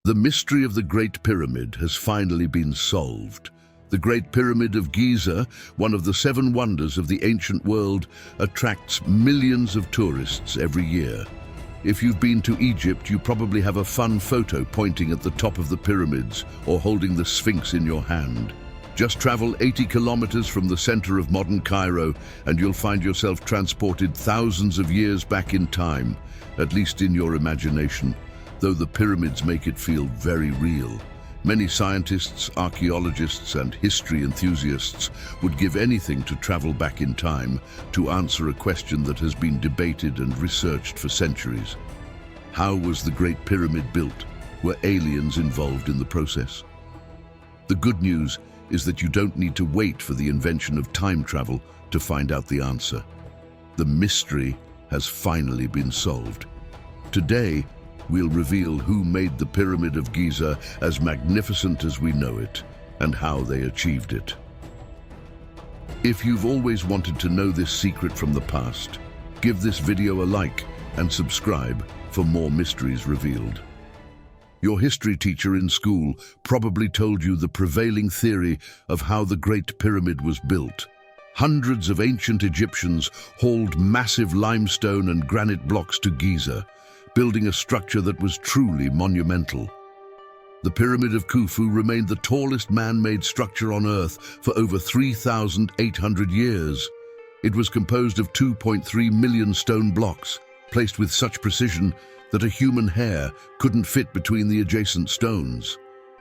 The mystery of the Great Pyramid has finally been solved. The Great Pyramid of Giza, one of the 7 wonders of the ancient world, attracts millions of tourists every year. If you've been to Egypt, you probably have a fun photo pointing at the top of the pyramids or holding the Sphinx in your hand. Just travel 80 kilometers from the center of modern Cairo and you'll find yourself transported thousands of years back in time, at least in your imagination, though the pyramids make it feel very real. Many scientists, archaeologists, and history enthusiasts would give anything to travel back in time to answer a question that has been debated and researched for centuries. How was the Great Pyramid built? Were aliens involved in the process? The good news is that you don't need to wait for the invention of time travel to find out the answer. The mystery has finally been solved. Today, we'll reveal who made the Pyramid of Giza as magnificent as we know it, and how they achieved it. If you've always wanted to know this secret from the past, give this video a like and subscribe for more mysteries revealed. Your history teacher in school probably told you the prevailing theory of how the Great Pyramid was built. Hundreds of ancient Egyptians hauled massive limestone and granite blocks to Giza, building a structure that was truly monumental. The Pyramid of Khufu remained the tallest man-made structure on Earth for over 3,800 years. It was composed of 2.3 million stone blocks, placed with such precision that a human hair couldn't fit between the adjacent stones.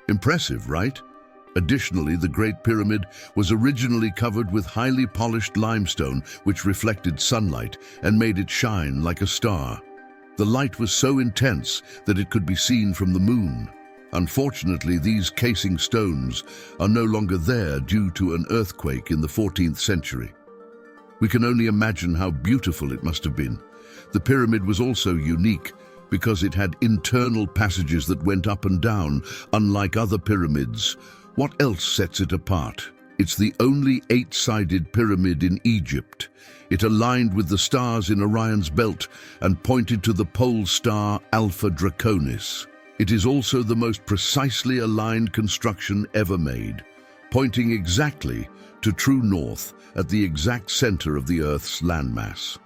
Impressive, right? Additionally, the Great Pyramid was originally covered with highly polished limestone which reflected sunlight and made it shine like a star. The light was so intense that it could be seen from the moon. Unfortunately, these casing stones are no longer there due to an earthquake in the 14th century. We can only imagine how beautiful it must have been. The pyramid was also unique because it had internal passages that went up and down, unlike other pyramids. What else sets it apart? It's the only 8-sided pyramid in Egypt. It aligned with the stars in Orion's belt and pointed to the pole star Alpha Draconis. It is also the most precisely aligned construction ever made, pointing exactly to true north at the exact center of the Earth's landmass.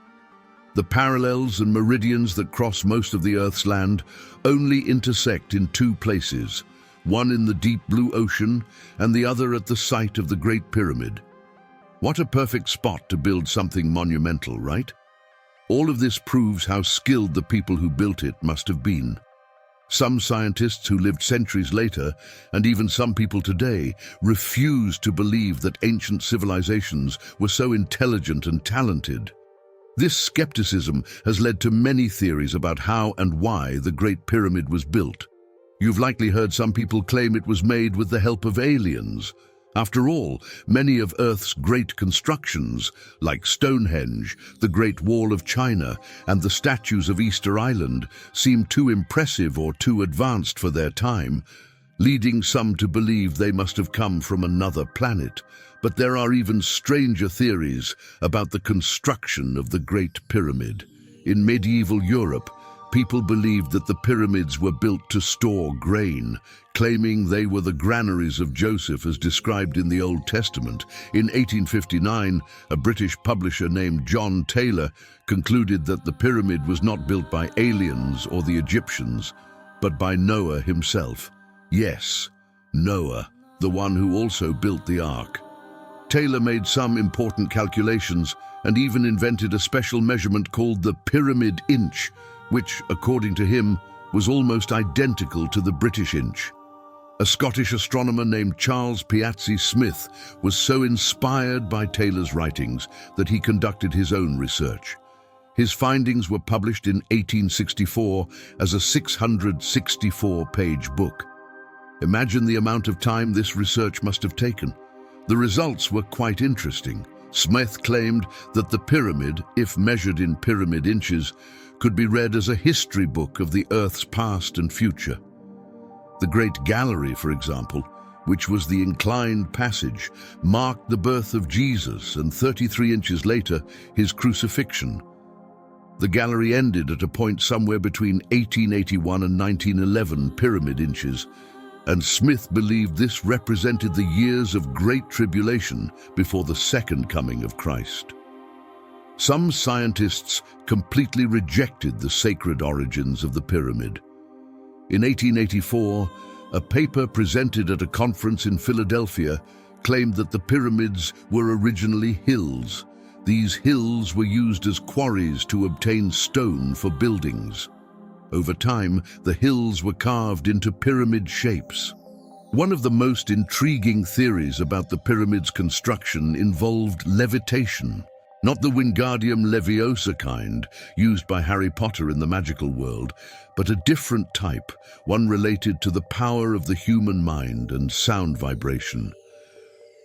The parallels and meridians that cross most of the Earth's land only intersect in 2 places, one in the deep blue ocean and the other at the site of the Great Pyramid. What a perfect spot to build something monumental, right? All of this proves how skilled the people who built it must have been. Some scientists who lived centuries later, and even some people today, refuse to believe that ancient civilizations were so intelligent and talented. This skepticism has led to many theories about how and why the Great Pyramid was built. You've likely heard some people claim it was made with the help of aliens. After all, many of Earth's great constructions, like Stonehenge, the Great Wall of China, and the statues of Easter Island, seem too impressive or too advanced for their time, leading some to believe they must have come from another planet. But there are even stranger theories about the construction of the Great Pyramid. In medieval Europe, people believed that the pyramids were built to store grain, claiming they were the granaries of Joseph as described in the Old Testament. In 1859, a British publisher named John Taylor concluded that the pyramid was not built by aliens or the Egyptians, but by Noah himself. Yes, Noah, the one who also built the ark. Taylor made some important calculations and even invented a special measurement called the pyramid inch, which, according to him, was almost identical to the British inch. A Scottish astronomer named Charles Piazzi Smith was so inspired by Taylor's writings that he conducted his own research. His findings were published in 1864 as a 664-page book. Imagine the amount of time this research must have taken. The results were quite interesting. Smith claimed that the pyramid, if measured in pyramid inches, could be read as a history book of the Earth's past and future. The Great Gallery, for example, which was the inclined passage, marked the birth of Jesus and 33 inches later, his crucifixion. The gallery ended at a point somewhere between 1881 and 1911 pyramid inches, and Smith believed this represented the years of great tribulation before the second coming of Christ. Some scientists completely rejected the sacred origins of the pyramid. In 1884, a paper presented at a conference in Philadelphia claimed that the pyramids were originally hills. These hills were used as quarries to obtain stone for buildings. Over time, the hills were carved into pyramid shapes. One of the most intriguing theories about the pyramid's construction involved levitation. Not the Wingardium Leviosa kind, used by Harry Potter in the magical world, but a different type, one related to the power of the human mind and sound vibration.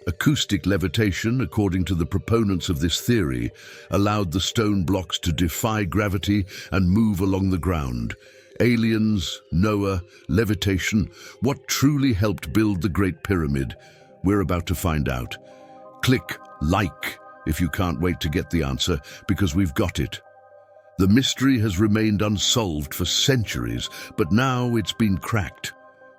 Acoustic levitation, according to the proponents of this theory, allowed the stone blocks to defy gravity and move along the ground. Aliens, Noah, levitation, what truly helped build the Great Pyramid? We're about to find out. Click like if you can't wait to get the answer, because we've got it. The mystery has remained unsolved for centuries, but now it's been cracked.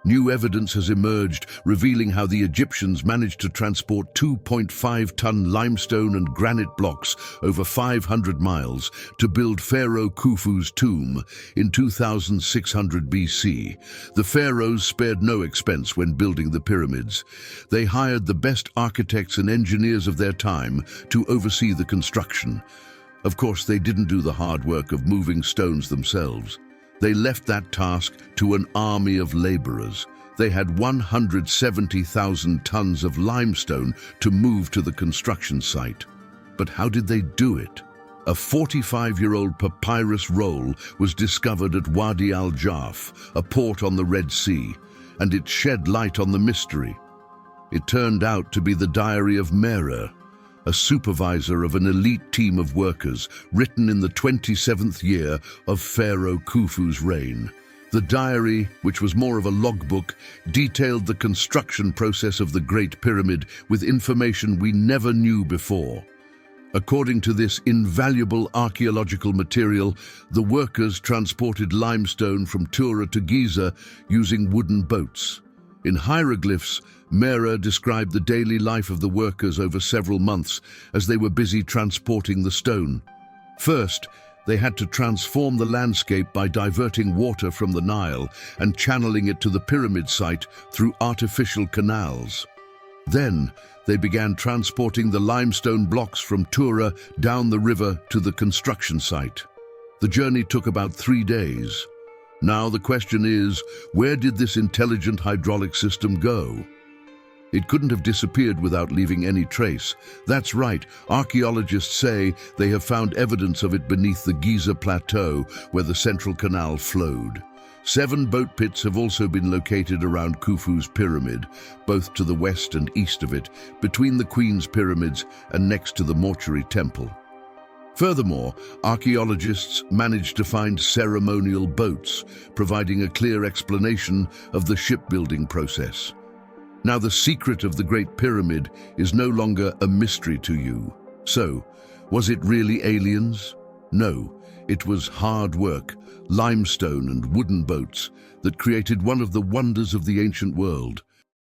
New evidence has emerged, revealing how the Egyptians managed to transport 2.5-ton limestone and granite blocks over 500 miles to build Pharaoh Khufu's tomb in 2600 BC. The pharaohs spared no expense when building the pyramids. They hired the best architects and engineers of their time to oversee the construction. Of course, they didn't do the hard work of moving stones themselves. They left that task to an army of laborers. They had 170,000 tons of limestone to move to the construction site. But how did they do it? A 45-year-old papyrus roll was discovered at Wadi al-Jarf, a port on the Red Sea, and it shed light on the mystery. It turned out to be the diary of Mera, a supervisor of an elite team of workers, written in the 27th year of Pharaoh Khufu's reign. The diary, which was more of a logbook, detailed the construction process of the Great Pyramid with information we never knew before. According to this invaluable archaeological material, the workers transported limestone from Tura to Giza using wooden boats. In hieroglyphs, Mera described the daily life of the workers over several months as they were busy transporting the stone. First, they had to transform the landscape by diverting water from the Nile and channeling it to the pyramid site through artificial canals. Then, they began transporting the limestone blocks from Tura down the river to the construction site. The journey took about 3 days. Now the question is, where did this intelligent hydraulic system go? It couldn't have disappeared without leaving any trace. That's right, archaeologists say they have found evidence of it beneath the Giza Plateau where the central canal flowed. 7 boat pits have also been located around Khufu's pyramid, both to the west and east of it, between the Queen's pyramids and next to the mortuary temple. Furthermore, archaeologists managed to find ceremonial boats, providing a clear explanation of the shipbuilding process. Now the secret of the Great Pyramid is no longer a mystery to you. So, was it really aliens? No, it was hard work, limestone and wooden boats that created one of the wonders of the ancient world.